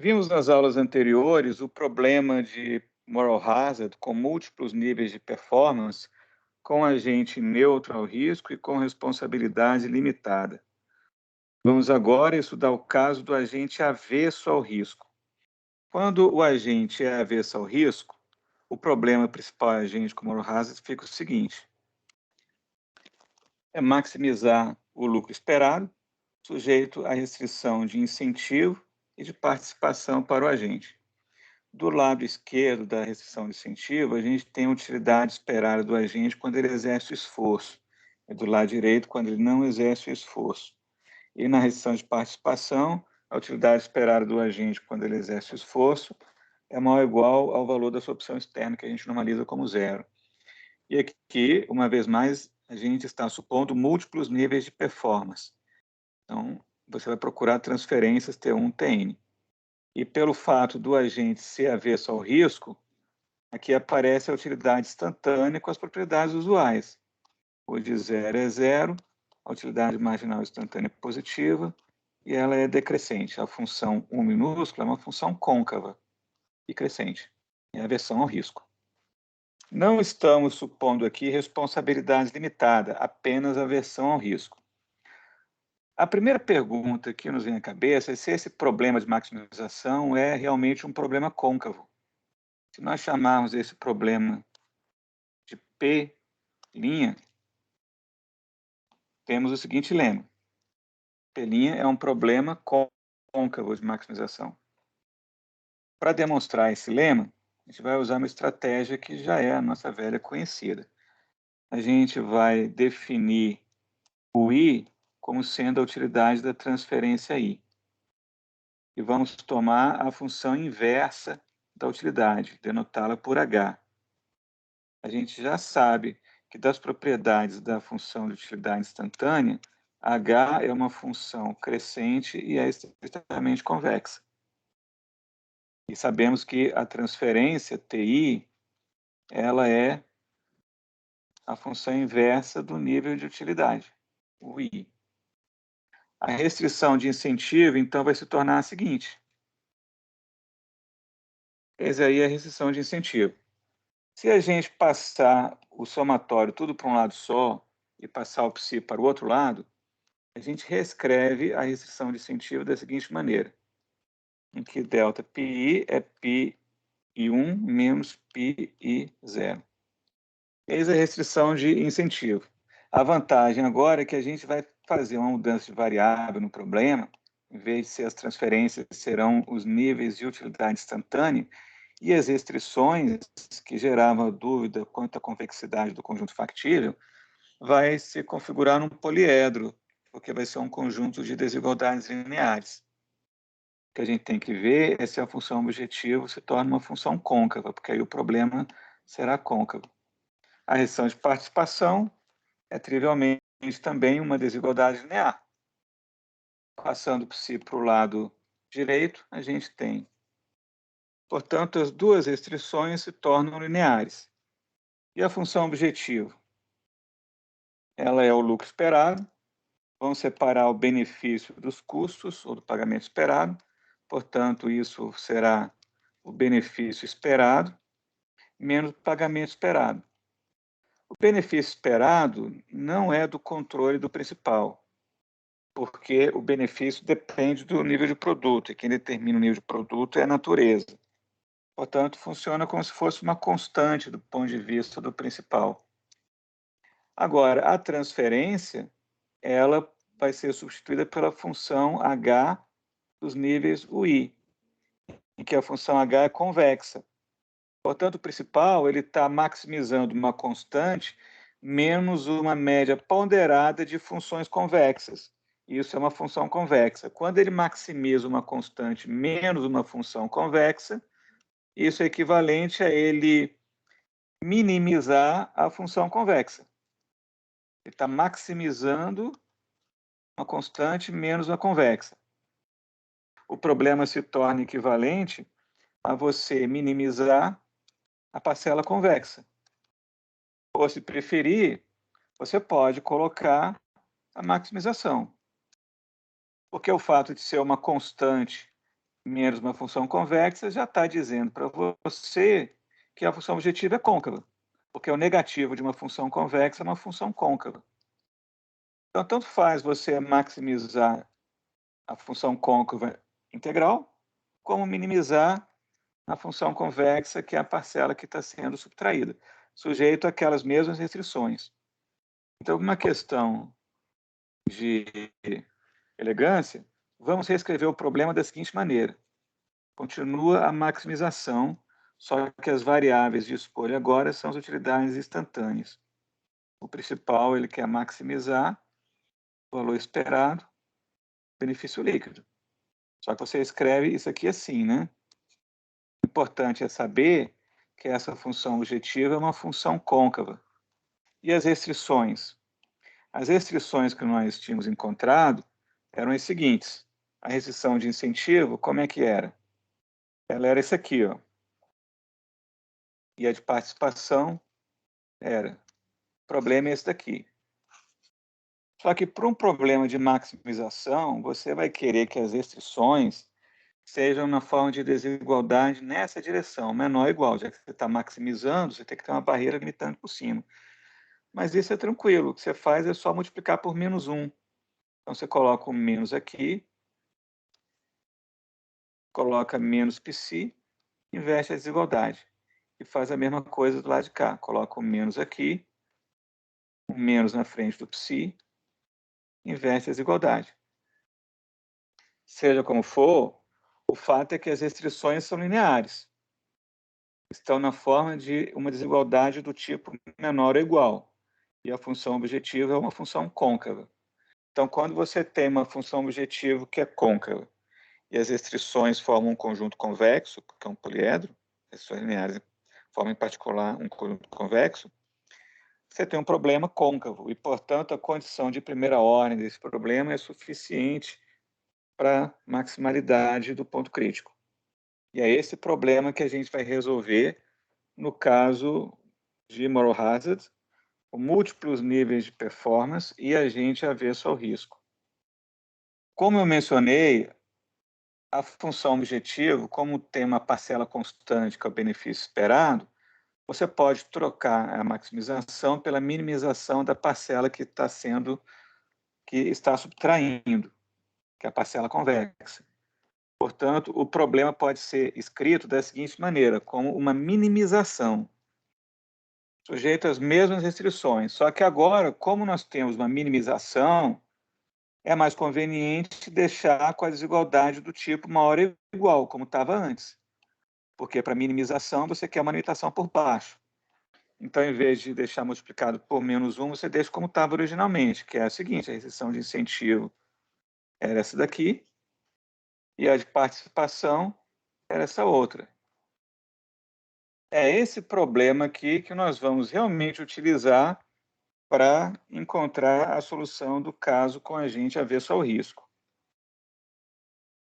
Vimos nas aulas anteriores o problema de moral hazard com múltiplos níveis de performance, com agente neutro ao risco e com responsabilidade limitada. Vamos agora estudar o caso do agente avesso ao risco. Quando o agente é avesso ao risco, o problema principal agente com moral hazard fica o seguinte: é maximizar o lucro esperado, sujeito à restrição de incentivo e de participação para o agente. Do lado esquerdo da restrição de incentivo, a gente tem a utilidade esperada do agente quando ele exerce o esforço. E do lado direito, quando ele não exerce o esforço. E na restrição de participação, a utilidade esperada do agente quando ele exerce o esforço é maior ou igual ao valor da sua opção externa, que a gente normaliza como zero. E aqui, uma vez mais, a gente está supondo múltiplos níveis de performance. Então, você vai procurar transferências T1, Tn. E pelo fato do agente ser avesso ao risco, aqui aparece a utilidade instantânea com as propriedades usuais. O de zero é zero, a utilidade marginal instantânea é positiva e ela é decrescente. A função 1 minúscula é uma função côncava e crescente. É a aversão ao risco. Não estamos supondo aqui responsabilidade limitada, apenas aversão ao risco. A primeira pergunta que nos vem à cabeça é se esse problema de maximização é realmente um problema côncavo. Se nós chamarmos esse problema de P', temos o seguinte lema: P' é um problema côncavo de maximização. Para demonstrar esse lema, a gente vai usar uma estratégia que já é a nossa velha conhecida. A gente vai definir o I como sendo a utilidade da transferência I. E vamos tomar a função inversa da utilidade, denotá-la por H. A gente já sabe que das propriedades da função de utilidade instantânea, H é uma função crescente e é estritamente convexa. E sabemos que a transferência TI, ela é a função inversa do nível de utilidade, o I. A restrição de incentivo, então, vai se tornar a seguinte. Eis aí a restrição de incentivo. Se a gente passar o somatório tudo para um lado só e passar o psi para o outro lado, a gente reescreve a restrição de incentivo da seguinte maneira, em que delta pi é pi1 menos pi0. Eis a restrição de incentivo. A vantagem agora é que a gente vai fazer uma mudança de variável no problema, em vez de ser as transferências, serão os níveis de utilidade instantânea, e as restrições que geravam dúvida quanto à convexidade do conjunto factível vai se configurar num poliedro, porque vai ser um conjunto de desigualdades lineares. O que a gente tem que ver é se a função objetivo se torna uma função côncava, porque aí o problema será côncavo. A restrição de participação é trivialmente também uma desigualdade linear. Passando psi para o lado direito, a gente tem. Portanto, as duas restrições se tornam lineares. E a função objetivo? Ela é o lucro esperado. Vamos separar o benefício dos custos ou do pagamento esperado. Portanto, isso será o benefício esperado menos o pagamento esperado. O benefício esperado não é do controle do principal, porque o benefício depende do nível de produto, e quem determina o nível de produto é a natureza. Portanto, funciona como se fosse uma constante do ponto de vista do principal. Agora, a transferência, ela vai ser substituída pela função h dos níveis UI, em que a função h é convexa. Portanto, o principal ele está maximizando uma constante menos uma média ponderada de funções convexas. Isso é uma função convexa. Quando ele maximiza uma constante menos uma função convexa, isso é equivalente a ele minimizar a função convexa. Ele está maximizando uma constante menos uma convexa. O problema se torna equivalente a você minimizar a parcela convexa. Ou, se preferir, você pode colocar a maximização. Porque o fato de ser uma constante menos uma função convexa, já está dizendo para você que a função objetiva é côncava, porque o negativo de uma função convexa é uma função côncava. Então, tanto faz você maximizar a função côncava integral, como minimizar a função convexa, que é a parcela que está sendo subtraída, sujeito àquelas mesmas restrições. Então, uma questão de elegância, vamos reescrever o problema da seguinte maneira. Continua a maximização, só que as variáveis de escolha agora são as utilidades instantâneas. O principal, ele quer maximizar o valor esperado, benefício líquido. Só que você escreve isso aqui assim, né? O importante é saber que essa função objetiva é uma função côncava. E as restrições? As restrições que nós tínhamos encontrado eram as seguintes. A restrição de incentivo, como é que era? Ela era esse aqui, ó. E a de participação era. O problema é esse daqui. Só que para um problema de maximização, você vai querer que as restrições sejam na forma de desigualdade nessa direção, menor ou igual. Já que você está maximizando, você tem que ter uma barreira limitante por cima. Mas isso é tranquilo. O que você faz é só multiplicar por menos 1. Então, você coloca o menos aqui, coloca menos psi, inverte a desigualdade. E faz a mesma coisa do lado de cá. Coloca o menos aqui, o menos na frente do psi, inverte a desigualdade. Seja como for, o fato é que as restrições são lineares. Estão na forma de uma desigualdade do tipo menor ou igual. E a função objetiva é uma função côncava. Então, quando você tem uma função objetiva que é côncava e as restrições formam um conjunto convexo, que é um poliedro, restrições lineares formam em particular um conjunto convexo, você tem um problema côncavo e, portanto, a condição de primeira ordem desse problema é suficiente para maximalidade do ponto crítico. E é esse problema que a gente vai resolver no caso de moral hazard, com múltiplos níveis de performance e agente avesso ao risco. Como eu mencionei, a função objetivo, como tem uma parcela constante, que é o benefício esperado, você pode trocar a maximização pela minimização da parcela que está subtraindo, que é a parcela convexa. Portanto, o problema pode ser escrito da seguinte maneira, como uma minimização, sujeito às mesmas restrições. Só que agora, como nós temos uma minimização, é mais conveniente deixar com a desigualdade do tipo maior ou igual, como estava antes. Porque para minimização você quer uma limitação por baixo. Então, em vez de deixar multiplicado por menos 1, você deixa como estava originalmente, que é a seguinte, a restrição de incentivo era essa daqui, e a de participação era essa outra. É esse problema aqui que nós vamos realmente utilizar para encontrar a solução do caso com agente avesso ao risco.